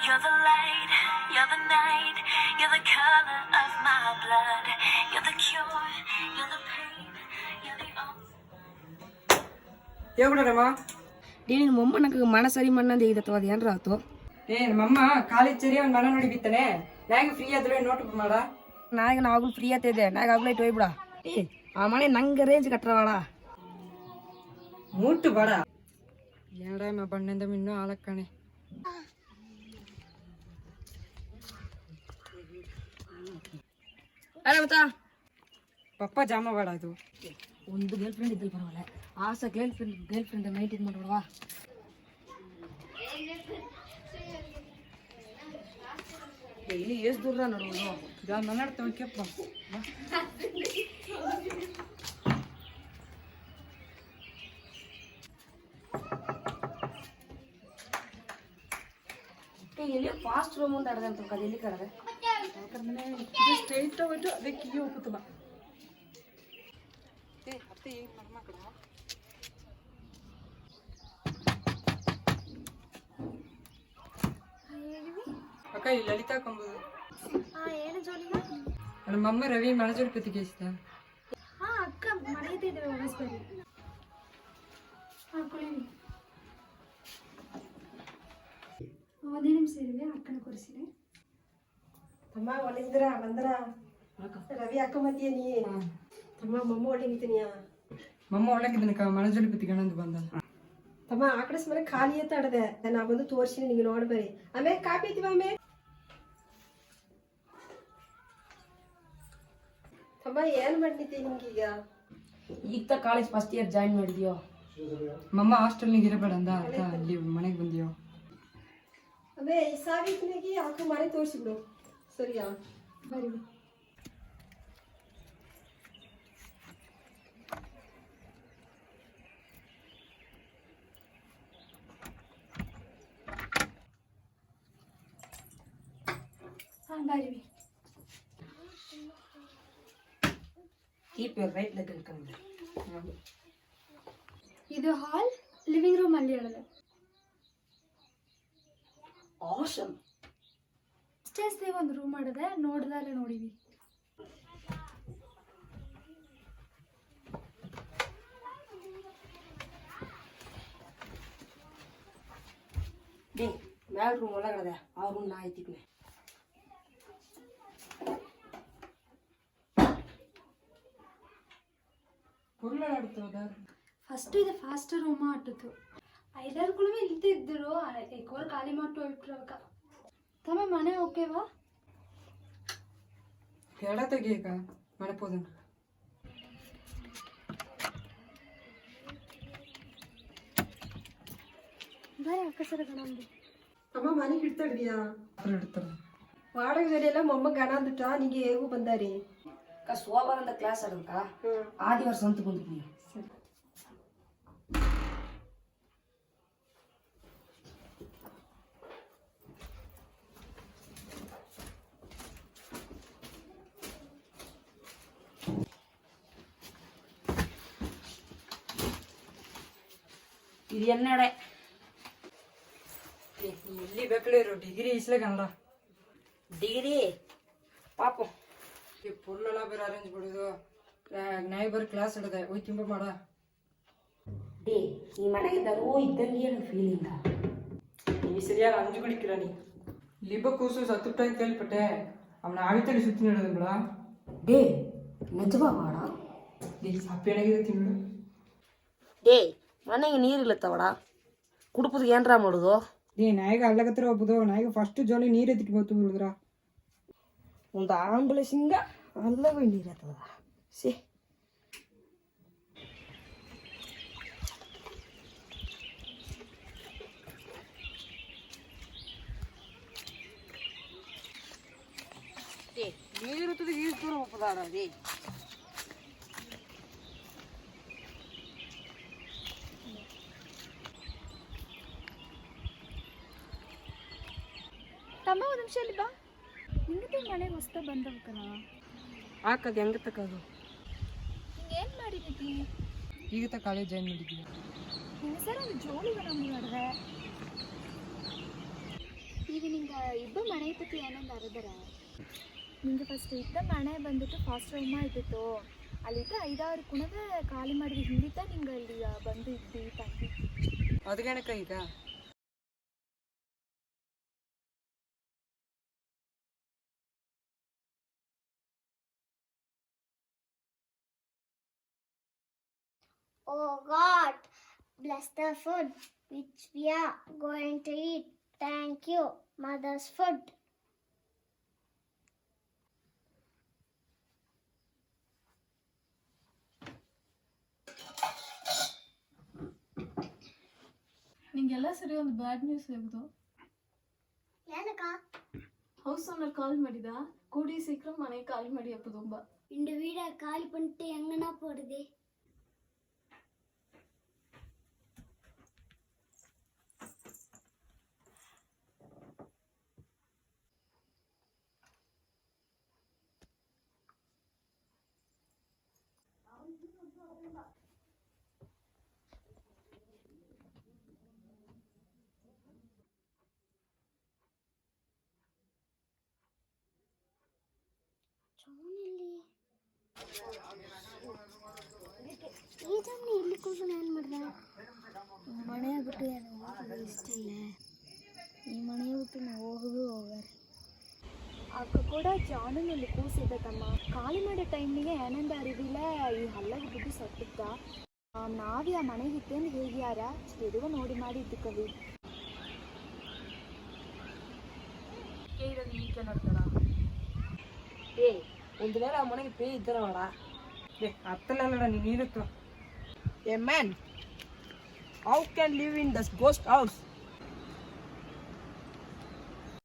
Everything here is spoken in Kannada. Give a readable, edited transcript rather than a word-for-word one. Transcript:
You're the light, you're the night, you're the color of my blood. You're the cure, you're the pain, you're the ಹೇಳ್ಬಿಡ್ರಮ್ಮ. ನೀನು ಮೊಮ್ಮನಕ್ಕೆ ಮನ ಸರಿ ಮಣ್ಣಂದು ಹೇಗಿದತ್ತವ ಅದು ಏನ್ರ ಆಯ್ತು? ನಮ್ಮಮ್ಮ ಕಾಲೇಜ್ ಸರಿ ಅವ್ನ ಮನ ನೋಡಿ ಬಿತ್ತಾನೆ. ನಾಗ ಫ್ರೀ ಆದ್ರೆ ನೋಟ್ ಮಾಡ. ನಾವಾಗಲೂ ಫ್ರೀ ಆತಿದ್ದೆ, ಆಗ್ಲೇ ಹೋಗ್ಬಿಡ. ಆ ಮನೆ ನಂಗೆ ರೇಂಜ್ ಕಟ್ಟವಾಳ ಮುಟ್ಟು ಬೇಡ. ಏಡಮ್ಮ ಬಣ್ಣದ ಇನ್ನೂ ಆಲಕ್ಕಣೆ. ಅರೆ ಮತ್ತ ಪಪ್ಪ ಜಾಮ ಬೇಡ. ಅದು ಒಂದು ಗರ್ಲ್ ಫ್ರೆಂಡ್ ಇದ್ದಲ್ಲಿ ಬರವಲ್ಲ. ಆಸೆ ಗರ್ಲ್ ಫ್ರೆಂಡ್ ನೈಟ್ ಇದು ಮಾಡ್ಬಿಡವಾ. ಇಲ್ಲಿ ಎಷ್ಟು ದೂರ ನೋಡುವುದು ಮನಾಡ್ತಾವ ಕೆಪ್ಪ. ಎಲ್ಲಿ ಫಾಸ್ಟ್ ರೂಮ್ ಅಂತ ಆಡದೆ ಅಂತ ಎಲ್ಲಿ ಕಡದೆ ಸ್ಟ್ರೈಟ್ ಹೋಗ್ಬಿಟ್ಟು ಅದಕ್ಕೆ ಈ ಹೋಗ್ತದ. ಅತ್ತೆ ಏನು ಮರ್ಮಕ್ಕಳು ಅಕ್ಕ ಇಲ್ಲಿ ಲಲಿತಾ ಕಂಬುದು. ಏನು ಜೋಲಿಗ? ನಮ್ಮಮ್ಮ ರವಿ ಮಳಜೋಡಿ ಪ್ರತಿಗೆ ಇಷ್ಟ. ಅಕ್ಕ ಮನೆಯದಿದ್ದೇವೆ ಹೊರಸ್ಬರಿ. ಕುಳೀನಿ ಒಂದೇ ನಿಮಿಷ ಇರುವೆ, ಅಕ್ಕನ ಕೊರಿಸಿದೆ. ತಮ್ಮ ಒಳಗಿದ್ರ ಬಂದ್ರ ರವಿ ಅಕ್ಕ ಮತ್ತಿಯ ನೀ ತಮ್ಮ ಮಮ್ಮ ಒಳಗಿದ್ದೀನಿಯ. ಮಮ್ಮ ಒಳಗಿದ್ದನಕ್ಕ ಮಳಜೋಡಿ ಪ್ರತಿಗೆ ಅನ್ನೋದು ಬಂದ. ತಮ್ಮ ಆ ಕಡೆ ಮೇಲೆ ಖಾಲಿ ಅಂತ ಆಡದೆ ನಾ ಬಂದು ತೋರಿಸಿ ನಿಂಗೆ ನೋಡ್ಬರಿ. ಆಮೇಲೆ ಕಾಪಿ ಐತಿವ ಆಮೇಲೆ ತಮ್ಮ ಏನ್ ಮಾಡಿದ್ದೆ ನಿಮ್ಗೀಗ? ಈಗ ಕಾಲೇಜ್ ಫಸ್ಟ್ ಇಯರ್ ಜಾಯಿನ್ ಮಾಡಿದ್ಯೋ? ಮಮ್ಮ ಹಾಸ್ಟೆಲ್ನಾಗ ಇರಬೇಡ ಅಂದ ಅಂತ ಇಲ್ಲಿ ಮನೆಗೆ ಬಂದಿಯೋ. ಅದೇ ಈ ಸಾವಿತ್ನಾಗಿ ಅಕ್ಕ ಮನೆ ತೋರಿಸಿಬಿಡು. ಸರಿಯಾ? ಬರಿ ಬರಿವಿ. Keep your right leg and come. ಇದು ಹಾಲ್, ಲಿವಿಂಗ್ ರೂಮ್ ಅಲ್ಲಿ ಹೇಳದೆ. ಆಸಮ್. ಸ್ಟೇಜ್ ದೇ ಒಂದು ರೂಮ್ ಮಾಡಿದೆ, ನೋಡ್ದಲ್ಲೇ ನೋಡಿವಿ. ಮ್ಯಾಲ್ ರೂಮ್ ಒಳಗಡೆ ಆ ರೂಮ್ ನಾ ಐತಿದ್ನೆ. ಫಸ್ಟ್ ಇದು ಫಾಸ್ಟ್ ರೂಮ್ ಆಟದ್ದು 5-6 ಕುಳವೆ ಇಲ್ತಿದ್ರು. ಎಕೋರ್ ಖಾಲಿ ಮಾಡ್ತು ಹೋಗ್ಬಿಟ್ರವಕ. ತಮ್ಮ ಮನೆ ಓಕೆವಾ? ಹೇಳ ತೆಗಿಯಕ ಮನೆಪೋದ. ಬರೀ ಅಕ್ಕಸರ ಗಣಂದು ತಮ್ಮ ಮನೆಗೆ ಇಡ್ತಾಡ್ದಿಯಾ? ಇಡ್ತಾರ ವಾಡಗದೆಲ್ಲ ಮೊಮ್ಮ ಗಣ ಅಂದಿಟ್ಟ ನಿಂಗೆ ಹೇಗೂ ಬಂದಾರಿ. ಸೋಮವಾರದ ಕ್ಲಾಸ್ ಆಡಂಕ ಆದಿವಾರ ಸಂತ ಬಂದಿದ್ನಿ. ಇದು ಎನ್ನಡೆ ಇಲ್ಲಿ ಬೇಕಲೇ ಇರು. ಡಿಗ್ರಿ ಇಸ್ಲೇ ಕನ್ನಡ ಡಿಗ್ರಿ ಪಾಪ ಪುರ್ಲೆಲ್ಲ ಬೇರೆ ಅರೇಂಜ್ ಬಿಡೋದು. ನಾಯಿ ಬರೀ ಕ್ಲಾಸ್ ಹಿಡ್ದೆ ಹೋಯ್ ತುಂಬ ಮಾಡ. ಡೇ ಈ ಮನೆಗಿದ್ದರು ಇದ್ದಂಗೆ ಏನು ಫೀಲಿಂಗ. ನೀ ಸರಿಯಾಗಿ ಅಂಜು ಕುಡಿಕಿರ ನೀ. ಲಿಬ್ಬ ಕೂಸು ಸತ್ತುಟ್ಟ ಅಂತ ಕೇಳ್ಪಟ್ಟೆ. ಅವನ ಆವಿತಲ್ಲಿ ಸುತ್ತಿ ನೋಡೋದು ಬಿಡ. ಡೇ ನಿಜವಾ ಮಾಡ. ಇಲ್ಲಿ ಸಪ್ಪೇನಾಗಿದೆ ತಿಂಗಳು. ಡೇ ಮನೆಗೆ ನೀರಿಲ್ಲತ್ತವಡ, ಕುಡುಪದ ಏನ್ರ ಮಾಡೋದು? ನಾಯಿಗೆ ಅಲ್ಲಗತ್ರ ಹೋಗ್ಬೋದು. ನಾಯಿಗೆ ಫಸ್ಟ್ ಜೋಲಿ ನೀರು ಎತ್ತಿಟ್ಟು ಬೋತು ಬಿಡಿದ್ರ ಒಂದು ಆಂಬುಲೆನ್ಸಿಂಗ ಅಲ್ಲವೇ ನೀರು ಎತ್ತದ. ಸೇ ನೀರು ಈಜು ದೂರ ಹೋಗ್ತದ ರೀ. ತಮ್ಮ ಒಂದು ನಿಮಿಷ ಇಲ್ಲಿ ಬಾ. ನಿಂಗತಿ ಮನೆಗೆ ಹೊಸ್ತ ಬಂದವಕನ ಹಾಕದು ಹೆಂಗ ತಕ್ಕದು? ಏನು ಮಾಡಿದ್ದಿ? ಈಗ ಕಾಲೇಜ್ ಜಾಯಿನ್ ಮಾಡಿದ್ದೀವಿ. ನಿನ್ನ ಸರ್ ಒಂದು ಜೋಳಿಗೆ ನಮ್ಗೆ ನೋಡಿದ್ರೆ ಈಗ ನಿಂಗೆ ಇಬ್ಬ ಮನೆ ಇತ್ತು ಏನಂದು ಅರದರ ನಿಂಗೆ ಫಸ್ಟ್ ಇದ್ದ ಮನೆ ಬಂದ್ಬಿಟ್ಟು ಫಾಸ್ಟ್ ರೂಮ ಇದ್ದಿತ್ತು ಅಲ್ಲಿದ್ದ 5-6 ಕುಣದ ಖಾಲಿ ಮಾಡಿದ್ವಿ ಹಿಂದಿದ್ದ ನಿಂಗೆ ಅಲ್ಲಿ ಬಂದು ಇದ್ದಿ ತಂದಿ ಅದಕ್ಕೇನಕ್ಕ ಈಗ Oh God, bless the food which we are going to eat. Thank you, mother's food. ನಿಂಗೆಲ್ಲ ಸರಿ ಒಂದು ಬ್ಯಾಡ್ ನ್ಯೂಸ್ ಹೇಗುದು ಏನಕ್ಕ ಹೌಸ್ ಓನರ್ ಕಾಲ್ ಮಾಡಿದ ಕೂಡಿ ಸೀಕ್ರಂ ಮನೆ ಕಾಲ್ ಮಾಡಿ ಅಪ್ಪ ತುಂಬ இந்த வீடை காலி பண்ணிட்டு எங்கன்னா போடுது ಈ ಜಮ್ನಿ ಇಲ್ಲಿ ಕೂತು ಏನು ಮಾಡಿದೆ ಮನೆ ಬಿಟ್ಟು ಹೋಗೋದು ಇಷ್ಟ ಇಲ್ಲ ಈ ಮನೆ ಬಿಟ್ಟು ನಾವು ಹೋಗಾರೆ ಅಕ್ಕ ಕೂಡ ಜಾನುನಲ್ಲಿ ಕೂಸಿದ್ದ ತಮ್ಮ ಖಾಲಿ ಮಾಡೋ ಟೈಮಿಗೆ ಏನಂದ ಅರಿವಿಲ್ಲ ಈ ಹಲ್ಲಗೆ ಬಿದ್ದು ಸತ್ತಿದ್ದ ನಾವೇ ಆ ಮನೆಗೆ ಇತ್ತೇನು ಹೇಗ್ಯಾರ ಎದುವ ನೋಡಿ ಮಾಡಿ ಇದ್ದು ಕವಿ ಏ ಒಂದು ವೇಳೆ ಆ ಮನೆಗೆ ಪೇ ಇದ್ದಾರ ಮಾಡ ಅತ್ತಲ್ಲ ನೀನಿರುತ್ತ A man, how can live in this ghost house?